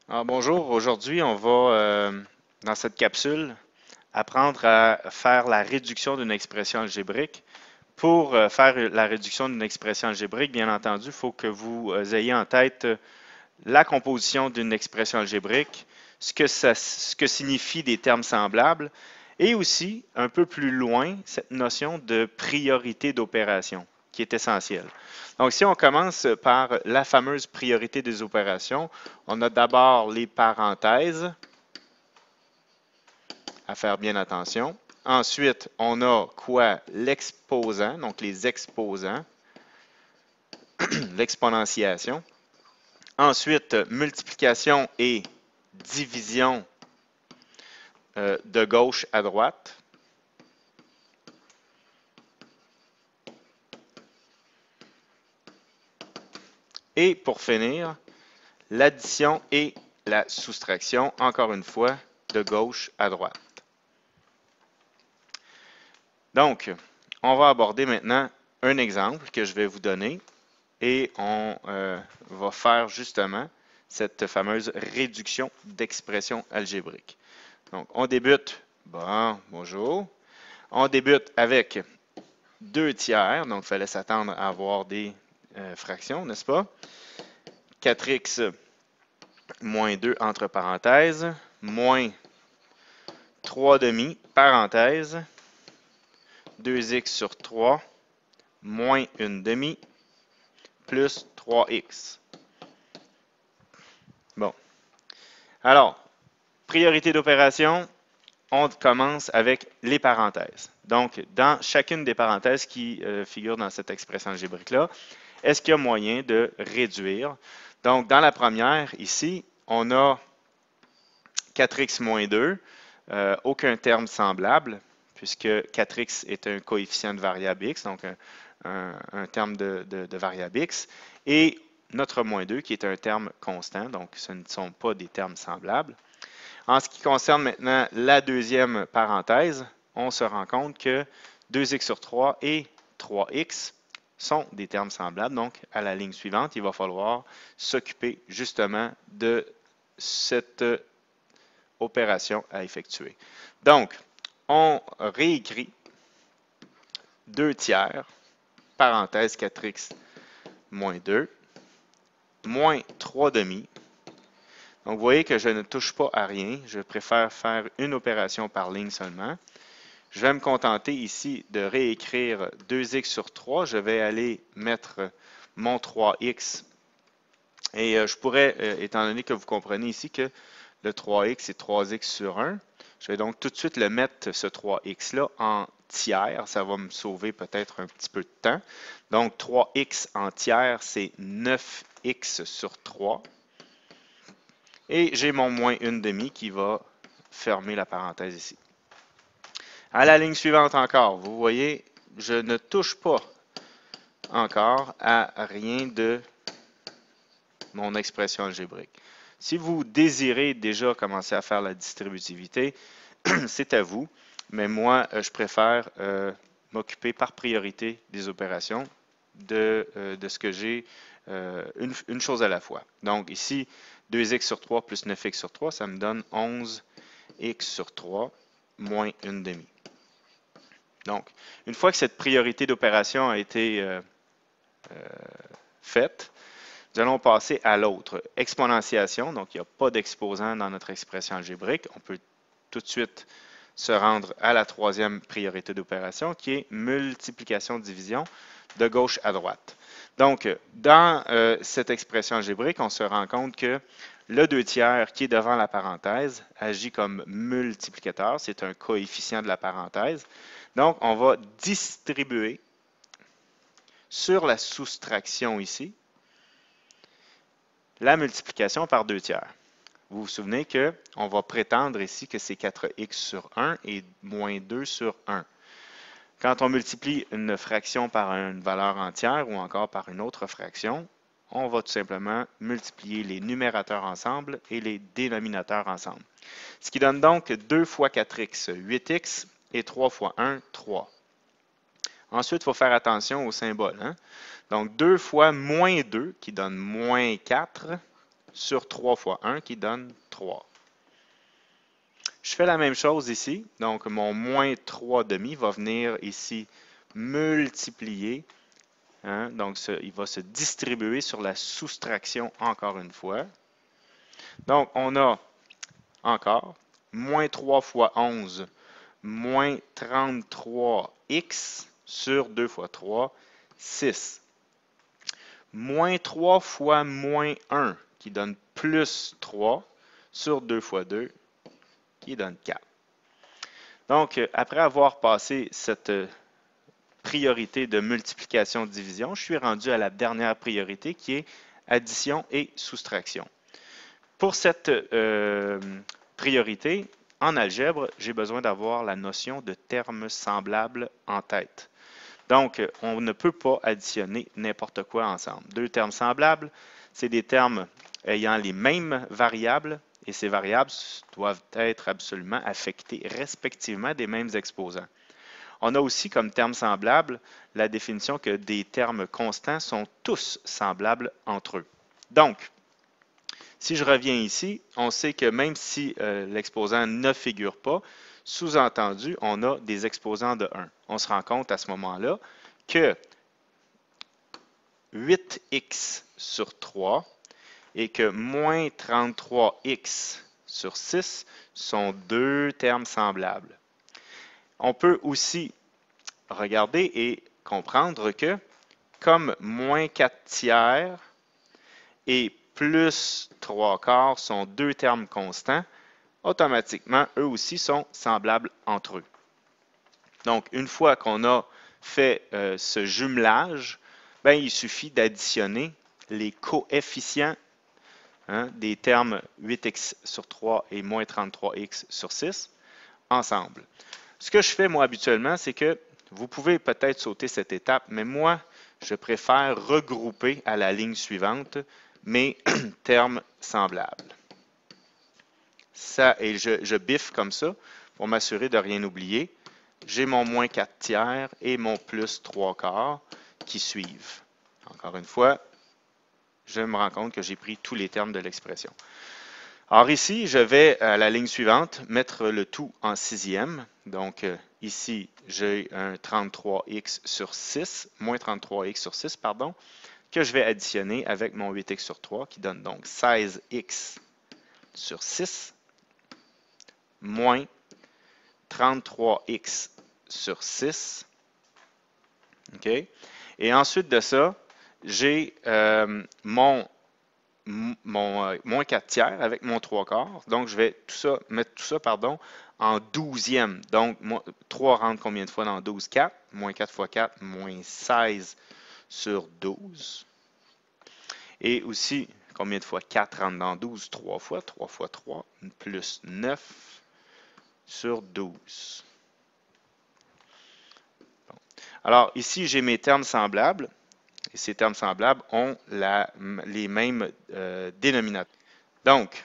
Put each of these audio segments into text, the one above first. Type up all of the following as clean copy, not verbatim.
Alors, bonjour, aujourd'hui on va, dans cette capsule, apprendre à faire la réduction d'une expression algébrique. Pour faire la réduction d'une expression algébrique, bien entendu, il faut que vous ayez en tête la composition d'une expression algébrique, ce que signifient des termes semblables, et aussi, un peu plus loin, cette notion de priorité d'opération, qui est essentielle. Donc, si on commence par la fameuse priorité des opérations, on a d'abord les parenthèses, à faire bien attention. Ensuite, on a quoi? L'exposant, donc les exposants, l'exponentiation. Ensuite, multiplication et division de gauche à droite. Et pour finir, l'addition et la soustraction, encore une fois, de gauche à droite. Donc, on va aborder maintenant un exemple que je vais vous donner et on va faire justement cette fameuse réduction d'expression algébrique. Donc, on débute, bonjour, on débute avec 2 tiers, donc il fallait s'attendre à avoir des fractions, n'est-ce pas? 4x moins 2 entre parenthèses, moins 3 demi, parenthèse, 2x sur 3, moins 1 demi, plus 3x. Bon. Alors, priorité d'opération, on commence avec les parenthèses. Donc, dans chacune des parenthèses qui figurent dans cette expression algébrique-là, est-ce qu'il y a moyen de réduire? Donc, dans la première, ici, on a 4x moins 2, aucun terme semblable, puisque 4x est un coefficient de variable x, donc un terme de variable x, et notre moins 2 qui est un terme constant, donc ce ne sont pas des termes semblables. En ce qui concerne maintenant la deuxième parenthèse, on se rend compte que 2x sur 3 et 3x sont des termes semblables. Donc, à la ligne suivante, il va falloir s'occuper justement de cette opération à effectuer. Donc, on réécrit 2 tiers, parenthèse 4x moins 2, moins 3 demi. Donc, vous voyez que je ne touche pas à rien. Je préfère faire une opération par ligne seulement. Je vais me contenter ici de réécrire 2x sur 3. Je vais aller mettre mon 3x. Et je pourrais, étant donné que vous comprenez ici que le 3x est 3x sur 1, je vais donc tout de suite le mettre, ce 3x-là, en tiers. Ça va me sauver peut-être un petit peu de temps. Donc, 3x en tiers, c'est 9x sur 3. Et j'ai mon moins 1 demi qui va fermer la parenthèse ici. À la ligne suivante encore, vous voyez, je ne touche pas encore à rien de mon expression algébrique. Si vous désirez déjà commencer à faire la distributivité, c'est à vous, mais moi, je préfère m'occuper par priorité des opérations de ce que j'ai une chose à la fois. Donc ici, 2x sur 3 plus 9x sur 3, ça me donne 11x sur 3 moins 1 demi. Donc, une fois que cette priorité d'opération a été faite, nous allons passer à l'autre, exponentiation. Donc, il n'y a pas d'exposant dans notre expression algébrique. On peut tout de suite se rendre à la troisième priorité d'opération, qui est multiplication-division de gauche à droite. Donc, dans cette expression algébrique, on se rend compte que le 2 tiers qui est devant la parenthèse agit comme multiplicateur. C'est un coefficient de la parenthèse. Donc, on va distribuer sur la soustraction ici la multiplication par 2 tiers. Vous vous souvenez qu'on va prétendre ici que c'est 4x sur 1 et moins 2 sur 1. Quand on multiplie une fraction par une valeur entière ou encore par une autre fraction, on va tout simplement multiplier les numérateurs ensemble et les dénominateurs ensemble. Ce qui donne donc 2 fois 4x, 8x, et 3 fois 1, 3. Ensuite, il faut faire attention au symbole. Donc, 2 fois moins 2, qui donne moins 4, sur 3 fois 1 qui donne 3. Je fais la même chose ici. Donc, mon moins 3 demi va venir ici multiplier. Hein, donc, il va se distribuer sur la soustraction encore une fois. Donc, on a encore moins 3 fois 11, moins 33x sur 2 fois 3, 6. Moins 3 fois moins 1, qui donne plus 3, sur 2 fois 2, qui donne 4. Donc, après avoir passé cette priorité de multiplication-division, je suis rendu à la dernière priorité qui est addition et soustraction. Pour cette priorité, en algèbre, j'ai besoin d'avoir la notion de termes semblables en tête. Donc, on ne peut pas additionner n'importe quoi ensemble. Deux termes semblables, c'est des termes ayant les mêmes variables et ces variables doivent être absolument affectées respectivement des mêmes exposants. On a aussi comme terme semblable la définition que des termes constants sont tous semblables entre eux. Donc, si je reviens ici, on sait que même si l'exposant ne figure pas, sous-entendu, on a des exposants de 1. On se rend compte à ce moment-là que 8x sur 3 et que moins 33x sur 6 sont deux termes semblables. On peut aussi regarder et comprendre que comme moins 4 tiers et plus 3 quarts sont deux termes constants, automatiquement, eux aussi sont semblables entre eux. Donc, une fois qu'on a fait ce jumelage, ben, il suffit d'additionner les coefficients des termes 8x sur 3 et moins 33x sur 6 ensemble. Ce que je fais, moi, habituellement, c'est que vous pouvez peut-être sauter cette étape, mais moi, je préfère regrouper à la ligne suivante mes termes semblables. Ça, et je biffe comme ça pour m'assurer de ne rien oublier. J'ai mon moins 4 tiers et mon plus 3 quarts qui suivent. Encore une fois, je me rends compte que j'ai pris tous les termes de l'expression. Alors ici, je vais à la ligne suivante mettre le tout en sixième. Donc ici, j'ai un 33x sur 6, moins 33x sur 6, pardon, que je vais additionner avec mon 8x sur 3, qui donne donc 16x sur 6, moins 33x sur 6. OK? Et ensuite de ça, j'ai mon moins 4 tiers avec mon 3 quarts. Donc, je vais mettre tout ça en douzième. Donc, 3 rentre combien de fois dans 12? 4. Moins 4 fois 4, moins 16 sur 12. Et aussi, combien de fois 4 rentre dans 12? 3 fois. 3 fois 3, plus 9 sur 12. Bon. Alors, ici, j'ai mes termes semblables. Et ces termes semblables ont les mêmes dénominateurs. Donc,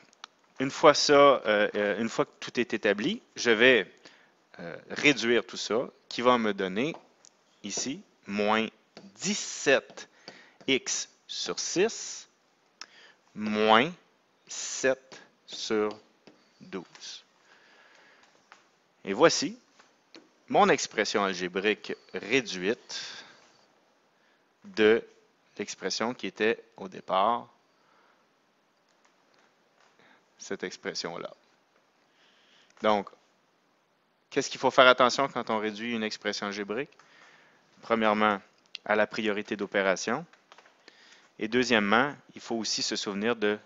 une fois que tout est établi, je vais réduire tout ça, qui va me donner ici moins 17x sur 6, moins 7 sur 12. Et voici mon expression algébrique réduite de l'expression qui était au départ cette expression-là. Donc, qu'est-ce qu'il faut faire attention quand on réduit une expression algébrique? Premièrement, à la priorité d'opération. Et deuxièmement, il faut aussi se souvenir de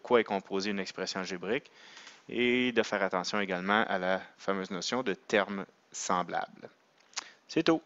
quoi est composée une expression algébrique et de faire attention également à la fameuse notion de termes semblables. C'est tout.